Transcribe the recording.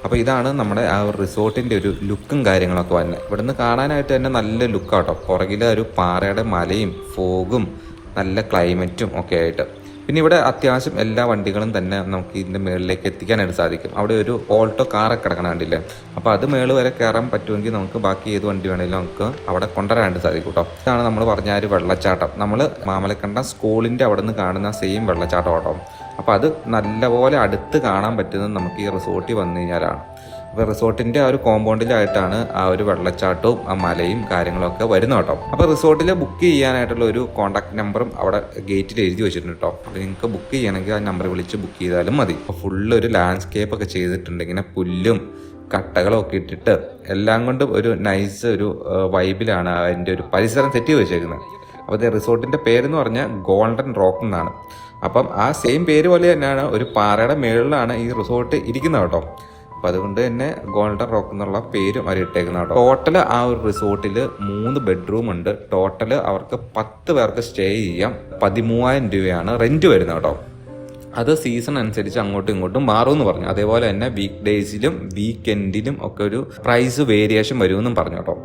അപ്പോൾ ഇതാണ് നമ്മുടെ ആ ഒരു റിസോർട്ടിൻ്റെ ഒരു ലുക്കും കാര്യങ്ങളൊക്കെ വന്നെ. ഇവിടുന്ന് കാണാനായിട്ട് തന്നെ നല്ല ലുക്കാട്ടോ. പുറകിലെ ഒരു പാറയുടെ മലയും ഫോഗും നല്ല ക്ലൈമറ്റും ഒക്കെ ആയിട്ട്. പിന്നെ ഇവിടെ അത്യാവശ്യം എല്ലാ വണ്ടികളും തന്നെ നമുക്ക് ഇതിൻ്റെ മുകളിലേക്ക് എത്തിക്കാനായിട്ട് സാധിക്കും. അവിടെ ഒരു ഓൾട്ടോ കാറൊക്കെ കിടക്കണം കണ്ടില്ലേ. അപ്പോൾ അത് മേളിൽ വരെ കയറാൻ പറ്റുമെങ്കിൽ നമുക്ക് ബാക്കി ഏത് വണ്ടി വേണമെങ്കിലും നമുക്ക് അവിടെ കൊണ്ടുവരാനായിട്ട് സാധിക്കും കേട്ടോ. ഇതാണ് നമ്മൾ പറഞ്ഞ ഒരു വെള്ളച്ചാട്ടം. നമ്മൾ മാമലക്കണ്ടം സ്കൂളിൻ്റെ അവിടെ നിന്ന് കാണുന്ന സെയിം വെള്ളച്ചാട്ടം കേട്ടോ. അപ്പോൾ അത് നല്ലപോലെ അടുത്ത് കാണാൻ പറ്റുന്നത് നമുക്ക് ഈ റിസോർട്ടിൽ വന്നു കഴിഞ്ഞാലാണ്. അപ്പോൾ റിസോർട്ടിൻ്റെ ആ ഒരു കോമ്പൗണ്ടിലായിട്ടാണ് ആ ഒരു വെള്ളച്ചാട്ടവും ആ മലയും കാര്യങ്ങളൊക്കെ വരുന്നത് കേട്ടോ. അപ്പോൾ റിസോർട്ടിൽ ബുക്ക് ചെയ്യാനായിട്ടുള്ള ഒരു കോൺടാക്ട് നമ്പറും അവിടെ ഗേറ്റിൽ എഴുതി വെച്ചിട്ടുണ്ട് കേട്ടോ. അപ്പോൾ നിങ്ങൾക്ക് ബുക്ക് ചെയ്യണമെങ്കിൽ ആ നമ്പർ വിളിച്ച് ബുക്ക് ചെയ്താലും മതി. അപ്പോൾ ഫുള്ള് ഒരു ലാൻഡ്സ്കേപ്പ് ഒക്കെ ചെയ്തിട്ടുണ്ട്. ഇങ്ങനെ പുല്ലും കട്ടകളും ഒക്കെ ഇട്ടിട്ട് എല്ലാം കൊണ്ടും ഒരു നൈസ് ഒരു വൈബിലാണ് അതിൻ്റെ ഒരു പരിസരം സെറ്റ് വെച്ചേക്കുന്നത്. അപ്പോൾ ഇത് റിസോർട്ടിൻ്റെ പേരെന്ന് പറഞ്ഞാൽ ഗോൾഡൻ റോക്ക് എന്നാണ്. അപ്പം ആ സെയിം പേര് പോലെ തന്നെയാണ് ഒരു പാറയുടെ മുകളിലാണ് ഈ റിസോർട്ട് ഇരിക്കുന്നത് കേട്ടോ. അപ്പോൾ അതുകൊണ്ട് തന്നെ ഗോൾഡൻ റോക്ക് എന്നുള്ള പേരും അവർ ഇട്ടേക്കുന്ന കേട്ടോ. ടോട്ടൽ ആ ഒരു റിസോർട്ടിൽ 3 ബെഡ്റൂം ഉണ്ട്. ടോട്ടൽ അവർക്ക് 10 പേർക്ക് സ്റ്റേ ചെയ്യാം. 13,000 രൂപയാണ് റെൻറ്റ് വരുന്നത് കേട്ടോ. അത് സീസൺ അനുസരിച്ച് അങ്ങോട്ടും ഇങ്ങോട്ടും മാറുമെന്ന് പറഞ്ഞു. അതേപോലെ തന്നെ വീക്ക് ഡേയ്സിലും വീക്കെൻഡിലും ഒക്കെ ഒരു പ്രൈസ് വേരിയേഷൻ വരുമെന്നും പറഞ്ഞു കേട്ടോ.